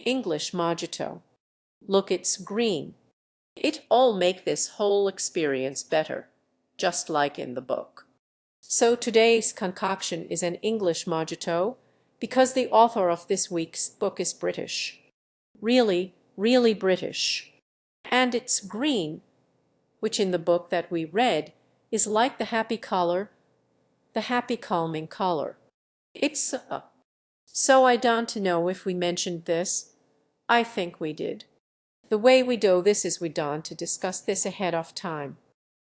English mojito. Look, it's green. It all make this whole experience better, just like in the book. So today's concoction is an English mojito because the author of this week's book is British. Really, really British. And it's green, which in the book that we read is like the happy color, the happy calming color. It's So I don't know if we mentioned this. I think we did. The way we do this is we don't to discuss this ahead of time.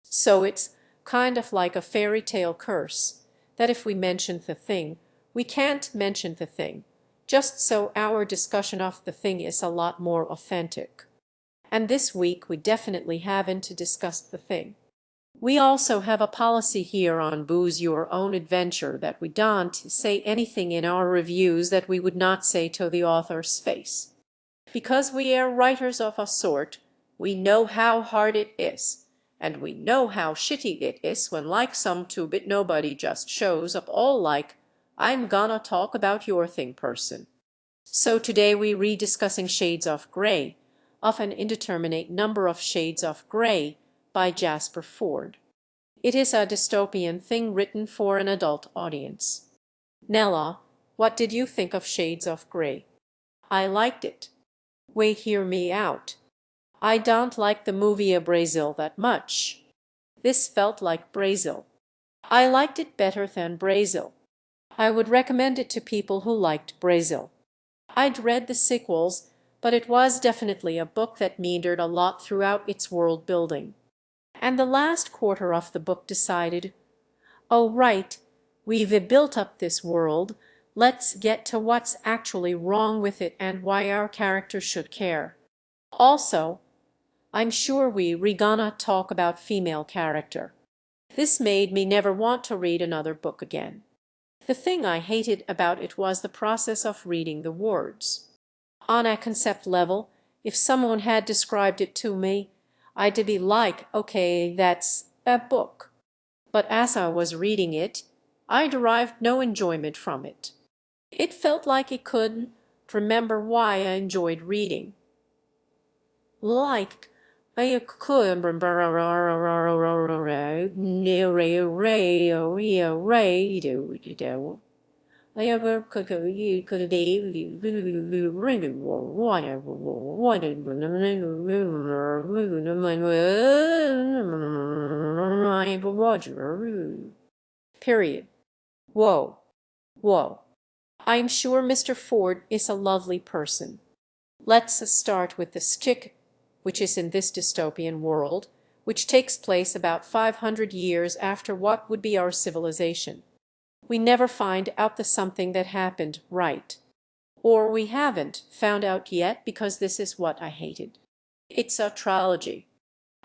So it's kind of like a fairy tale curse, that if we mention the thing, we can't mention the thing, just so our discussion of the thing is a lot more authentic. And this week we definitely haven't discussed the thing. We also have a policy here on Booze Your Own Adventure that we don't say anything in our reviews that we would not say to the author's face. Because we are writers of a sort, we know how hard it is, and we know how shitty it is when like some two-bit nobody just shows up all like, I'm gonna talk about your thing person. So today we rediscussing Shades of Grey, of an indeterminate number of shades of gray by Jasper Fforde. It is a dystopian thing written for an adult audience. Nella, what did you think of Shades of Grey? I liked it. Wait, hear me out. I don't like the movie Brazil that much. This felt like Brazil. I liked it better than Brazil. I would recommend it to people who liked Brazil. I'd read the sequels, but it was definitely a book that meandered a lot throughout its world building. And the last quarter of the book decided, oh right, we've built up this world, let's get to what's actually wrong with it and why our characters should care. Also, I'm sure we're gonna talk about female character. This made me never want to read another book again. The thing I hated about it was the process of reading the words. On a concept level, if someone had described it to me, I'd be like, okay, that's a book. But as I was reading it, I derived no enjoyment from it. It felt like I couldn't remember why I enjoyed reading. Like I could Period. Whoa. Whoa. I'm sure Mr. Fforde is a lovely person. Let's start with the stick, which is in this dystopian world, which takes place about 500 years after what would be our civilization. We never find out the something that happened, right? Or we haven't found out yet because this is what I hated. It's a trilogy.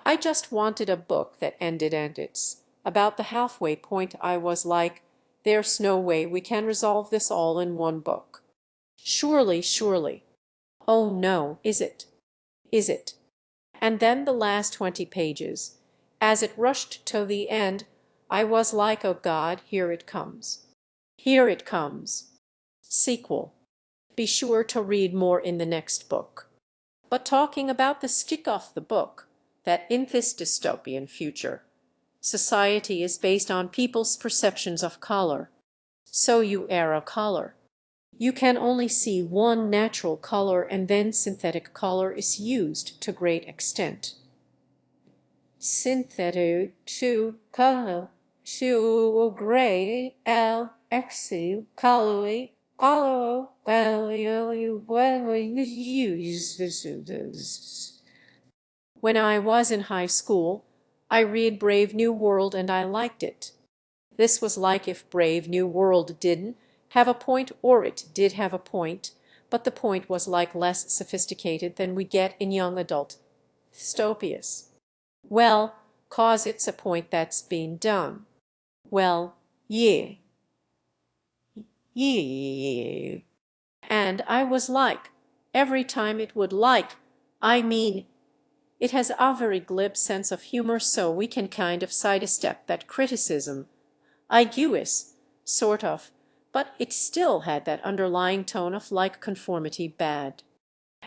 I just wanted a book that ended and it's about the halfway point I was like, there's no way we can resolve this all in one book. Surely, surely. Oh no, is it? Is it? And then the last 20 pages. As it rushed to the end, I was like, oh God, here it comes. Here it comes. Sequel. Be sure to read more in the next book. But talking about the stick of the book, that in this dystopian future, society is based on people's perceptions of color. So you are a color. You can only see one natural color and then synthetic color is used to great extent. Synthetic to color to gray L X color all when I was in high school, I read Brave New World and I liked it. This was like if Brave New World didn't have a point, or it did have a point, but the point was like less sophisticated than we get in young adult dystopias. Well, 'cause it's a point that's been done. Well, yeah. Yeah. And I was like, every time it would like, I mean, it has a very glib sense of humor, so we can kind of sidestep that criticism. I guess, sort of, but it still had that underlying tone of like conformity bad.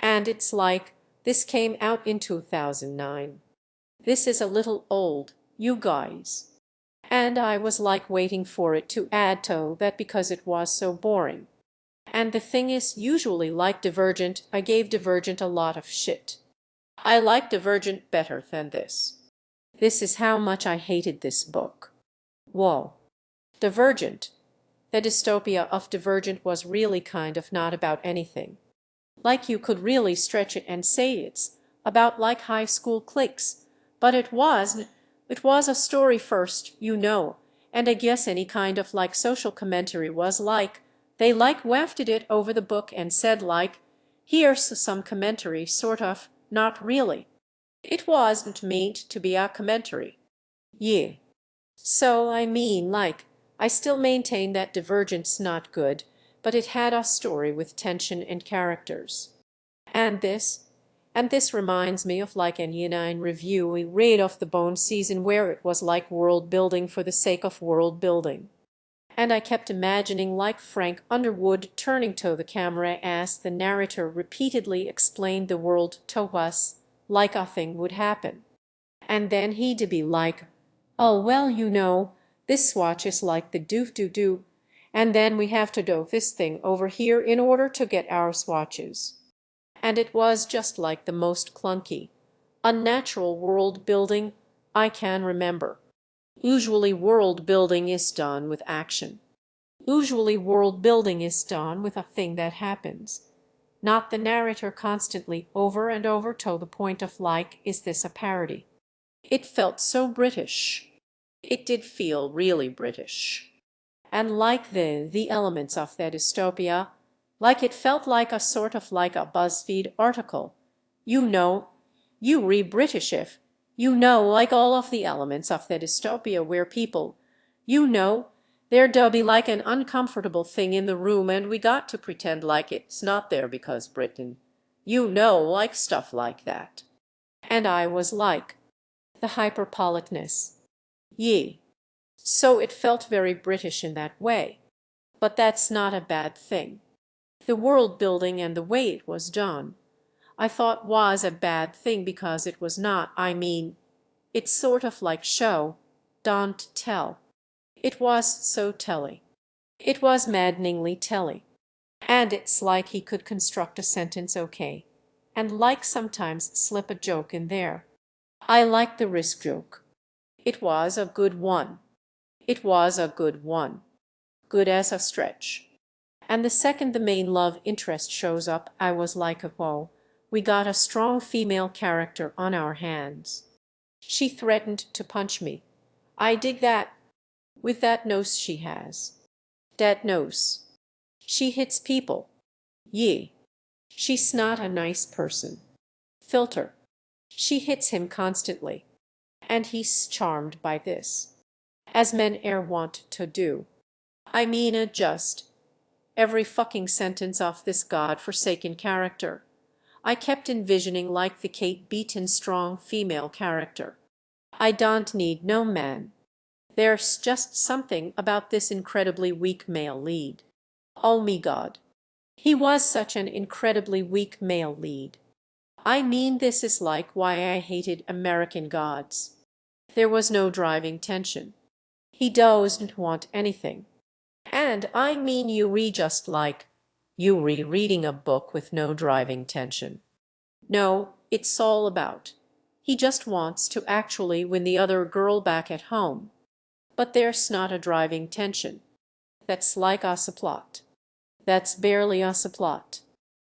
And it's like, this came out in 2009. This is a little old, you guys. And I was like waiting for it to add to that because it was so boring. And the thing is, usually like Divergent, I gave Divergent a lot of shit. I like Divergent better than this. This is how much I hated this book. Whoa. Divergent. The dystopia of Divergent was really kind of not about anything. Like you could really stretch it and say it's about like high school cliques. But it wasn't. It was a story first, you know, and I guess any kind of like social commentary was like, they like wafted it over the book and said like, here's some commentary, sort of, not really. It wasn't meant to be a commentary. Yeah. So, I mean, like, I still maintain that Divergent's not good, but it had a story with tension and characters. And this reminds me of like an E9 review we read of the Bone season where it was like world building for the sake of world building. And I kept imagining like Frank Underwood turning to the camera as the narrator repeatedly explained the world to us, like a thing would happen. And then he'd be like, oh, well, you know, this swatch is like the doof-doo-doo, and then we have to do this thing over here in order to get our swatches. And it was just like the most clunky, unnatural world building I can remember. Usually world building is done with action. Usually world building is done with a thing that happens, not the narrator constantly over and over to the point of like, is this a parody? It felt so British. It did feel really British. And like the elements of that dystopia, like it felt like a sort of like a BuzzFeed article. You know, you re-British if, you know, like all of the elements of the dystopia where people, you know, there'd be like an uncomfortable thing in the room and we got to pretend like it's not there because Britain, you know, like stuff like that. And I was like, the hyper-politeness. Ye. So it felt very British in that way. But that's not a bad thing. The world building and the way it was done, I thought was a bad thing because it was not, I mean, it's sort of like show, don't tell. It was so telly. It was maddeningly telly. And it's like he could construct a sentence okay, and like sometimes slip a joke in there. I liked the risk joke. It was a good one. It was a good one. Good as a stretch. And the second the main love interest shows up, I was like, whoa, we got a strong female character on our hands. She threatened to punch me. I dig that. With that nose she has. That nose. She hits people. Ye. She's not a nice person. Filter. She hits him constantly. And he's charmed by this. As men e'er want to do. I mean just every fucking sentence of this god-forsaken character. I kept envisioning like the Kate Beaton strong female character. I don't need no man. There's just something about this incredibly weak male lead. Oh me God. He was such an incredibly weak male lead. I mean this is like why I hated American Gods. There was no driving tension. He doesn't want anything. And I mean you read just like you reading a book with no driving tension. No, it's all about. He just wants to actually win the other girl back at home. But there's not a driving tension. That's like a subplot. That's barely a subplot.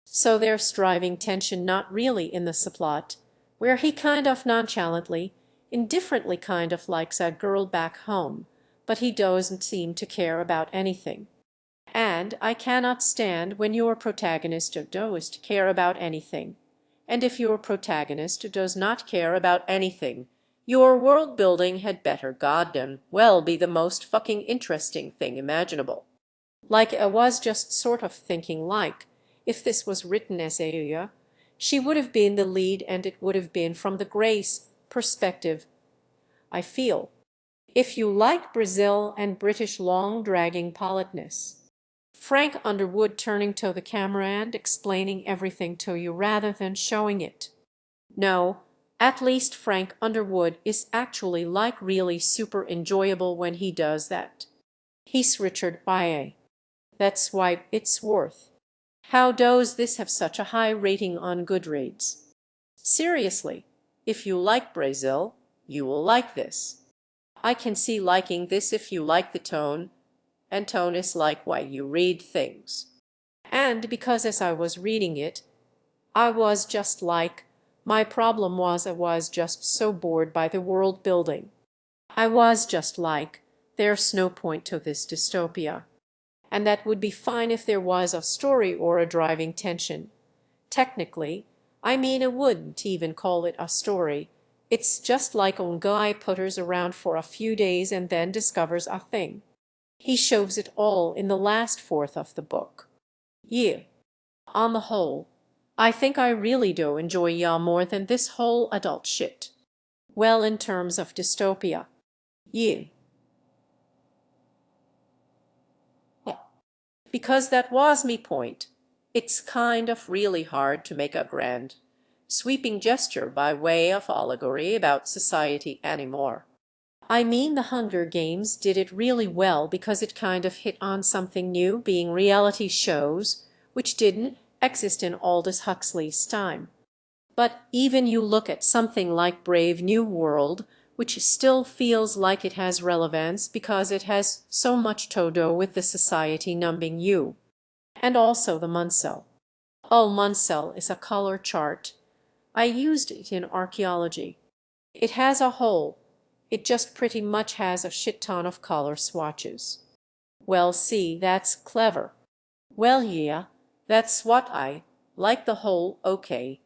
So there's driving tension not really in the subplot, where he kind of nonchalantly, indifferently kind of likes that girl back home, but he doesn't seem to care about anything. And I cannot stand when your protagonist does care about anything. And if your protagonist does not care about anything, your world building had better goddamn well be the most fucking interesting thing imaginable. Like I was just sort of thinking like, if this was written as Aya, she would have been the lead and it would have been from the Grace perspective, I feel. If you like Brazil and British long-dragging politeness. Frank Underwood turning to the camera and explaining everything to you rather than showing it. No, at least Frank Underwood is actually like really super enjoyable when he does that. He's Richard Baye. That's why it's worth. How does this have such a high rating on Goodreads? Seriously, if you like Brazil, you will like this. I can see liking this if you like the tone, and tone is like why you read things. And because as I was reading it, I was just like, my problem was I was just so bored by the world building. I was just like, there's no point to this dystopia. And that would be fine if there was a story or a driving tension. Technically, I mean I wouldn't even call it a story. It's just like a guy putters around for a few days and then discovers a thing. He shows it all in the last fourth of the book. Yeah. On the whole, I think I really do enjoy ya more than this whole adult shit. Well, in terms of dystopia. Yeah. Because that was me point. It's kind of really hard to make a grand, sweeping gesture by way of allegory about society anymore. I mean, the Hunger Games did it really well because it kind of hit on something new, being reality shows, which didn't exist in Aldous Huxley's time. But even you look at something like Brave New World, which still feels like it has relevance because it has so much to do with the society numbing you. And also the Munsell. Oh, Munsell is a color chart. I used it in archaeology. It has a hole. It just pretty much has a shit ton of color swatches. Well, see, that's clever. Well, yeah, that's what I like the whole okay.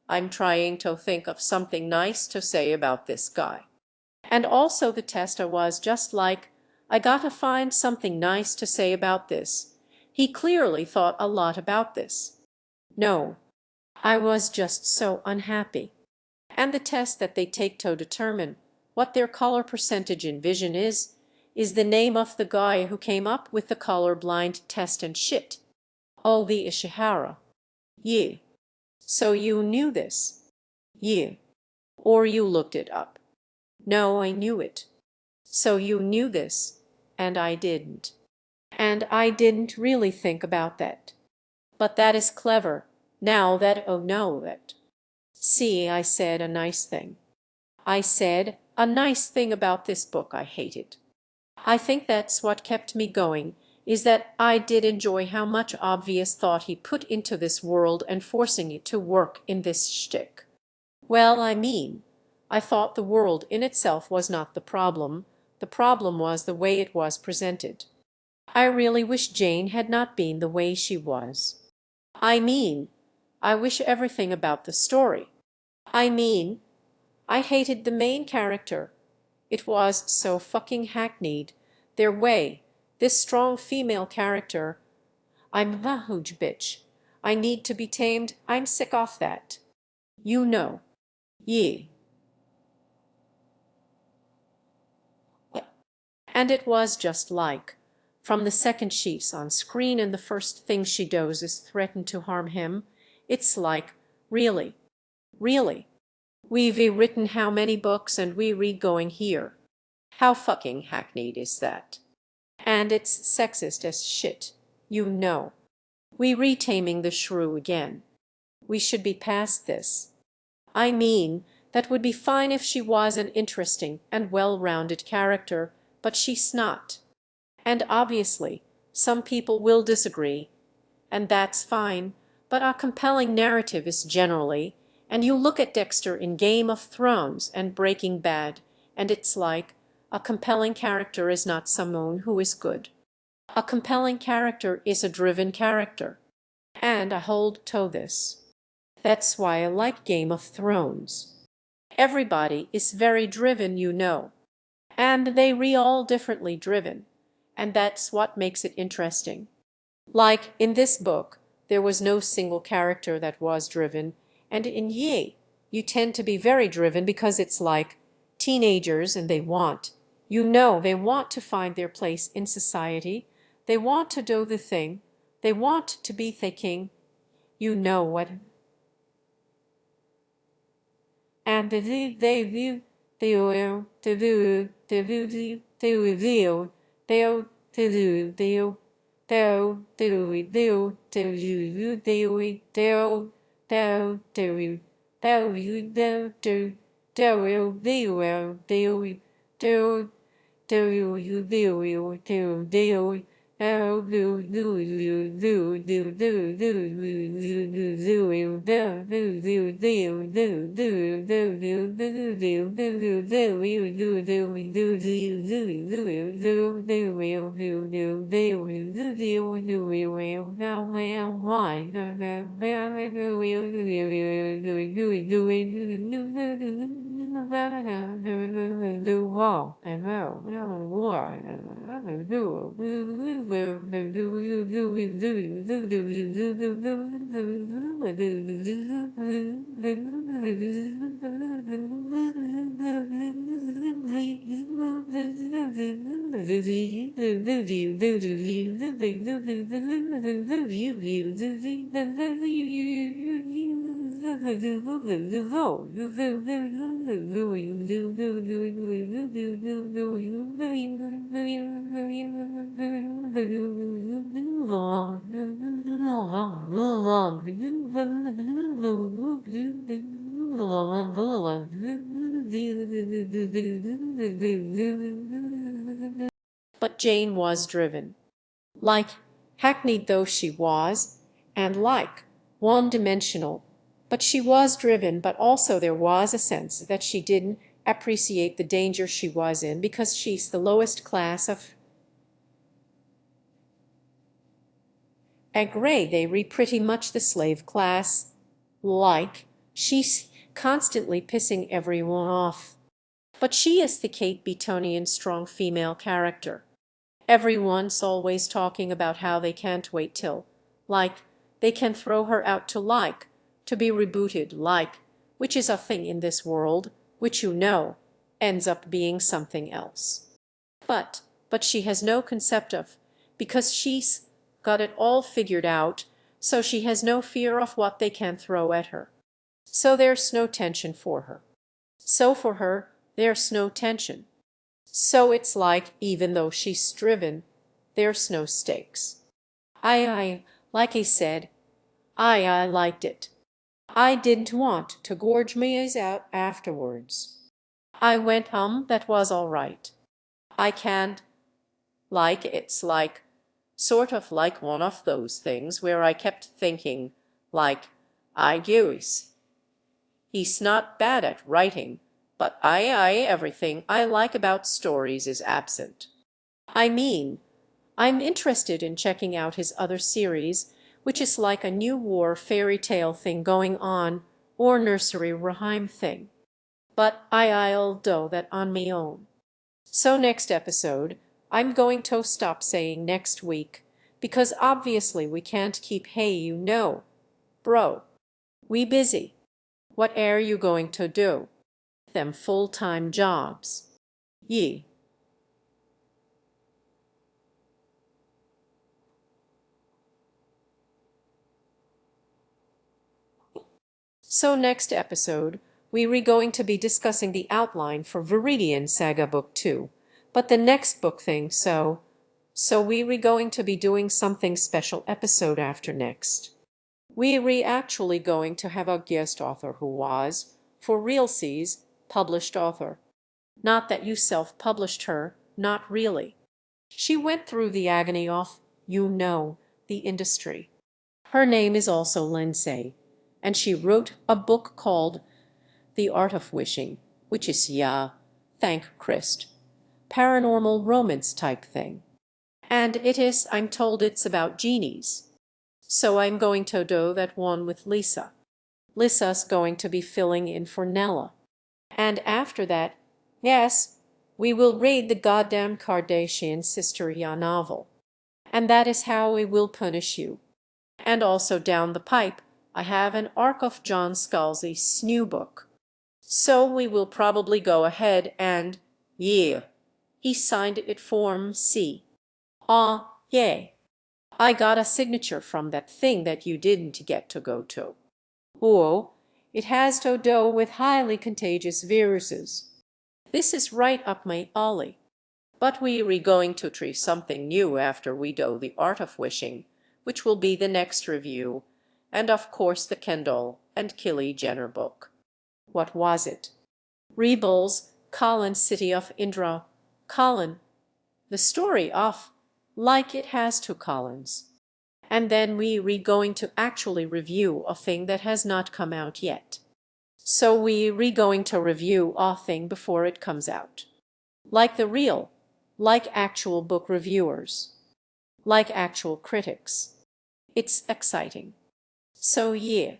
I'm trying to think of something nice to say about this guy. And also the tester was just like, I gotta find something nice to say about this. He clearly thought a lot about this. No, I was just so unhappy. And the test that they take to determine what their color percentage in vision is the name of the guy who came up with the color blind test and shit. Oh, the Ishihara. Yeah. So you knew this? Yeah. Or you looked it up? No, I knew it. So you knew this, and I didn't. And I didn't really think about that. But that is clever, now that oh no that. See, I said a nice thing. I said a nice thing about this book I hated. I think that's what kept me going, is that I did enjoy how much obvious thought he put into this world and forcing it to work in this shtick. Well, I mean, I thought the world in itself was not the problem was the way it was presented. I really wish Jane had not been the way she was. I mean, I wish everything about the story. I mean, I hated the main character. It was so fucking hackneyed. Their way, this strong female character. I'm a huge bitch. I need to be tamed. I'm sick of that. You know. Ye. And it was just like, from the second she's on screen and the first thing she does is threaten to harm him, it's like, really? Really? We've written how many books and we read going here? How fucking hackneyed is that? And it's sexist as shit, you know. We retaming the shrew again. We should be past this. I mean, that would be fine if she was an interesting and well-rounded character, but she's not. And obviously, some people will disagree, and that's fine, but a compelling narrative is generally, and you look at Dexter in Game of Thrones and Breaking Bad, and it's like, a compelling character is not someone who is good. A compelling character is a driven character. And I hold to this. That's why I like Game of Thrones. Everybody is very driven, you know. And they all differently driven. And that's what makes it interesting. Like in this book, there was no single character that was driven, and in Ye, you tend to be very driven because it's like teenagers and they want, you know, they want to find their place in society. They want to do the thing. They want to be thinking. You know what? And they will to do they'll to do they'll do But Jane was driven. Like, hackneyed though she was, and like, one-dimensional, but she was driven, but also there was a sense that she didn't appreciate the danger she was in because she's the lowest class of agree they re pretty much the slave class. Like, she's constantly pissing everyone off. But she is the Kate Beatonian strong female character. Everyone's always talking about how they can't wait till, like, they can throw her out to be rebooted, which is a thing in this world, which you know, ends up being something else. But she has no concept of, because she's got it all figured out, so she has no fear of what they can throw at her. So there's no tension for her. So for her, there's no tension. So it's like, even though she's driven, there's no stakes. Like I said, I liked it. I didn't want to gorge my eyes out afterwards. I went, that was all right. I can't, like, it's like, sort of like one of those things where I kept thinking, like, I guess. He's not bad at writing, but everything I like about stories is absent. I mean, I'm interested in checking out his other series, which is like a new war fairy tale thing going on, or nursery rhyme thing. But I'll do that on me own. So next episode, I'm going to stop saying next week, because obviously we can't keep hey you know, bro. We busy. What air you going to do? Them full-time jobs. Ye. So next episode, we re going to be discussing the outline for Viridian Saga Book 2, but the next book thing, so we re going to be doing something special episode after next. We re actually going to have a guest author who was, for realsies, published author. Not that you self-published her, not really. She went through the agony of, you know, the industry. Her name is also Lindsay, and she wrote a book called The Art of Wishing, which is, thank Christ, paranormal romance type thing. And it is, I'm told it's about genies. So I'm going to do that one with Lisa. Lisa's going to be filling in for Nella. And after that, yes, we will read the goddamn Kardashian Sister Ya novel. And that is how we will punish you. And also down the pipe, I have an arc of John Scalzi's new book. So we will probably go ahead and, he signed it Form C. Yay. I got a signature from that thing that you didn't get to go to. Whoa, it has to do with highly contagious viruses. This is right up my alley. But we're going to try something new after we do the art of wishing, which will be the next review, and of course the Kendall and Kylie Jenner book. What was it? Rebels, Colin, City of Indra, Colin. The story of Like It Has Two Collins. And then we're going to actually review a thing that has not come out yet. So we're going to review a thing before it comes out. Like the real, like actual book reviewers, like actual critics. It's exciting. So yeah.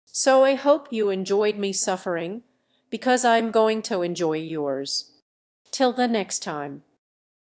So I hope you enjoyed me suffering, because I'm going to enjoy yours. Till the next time.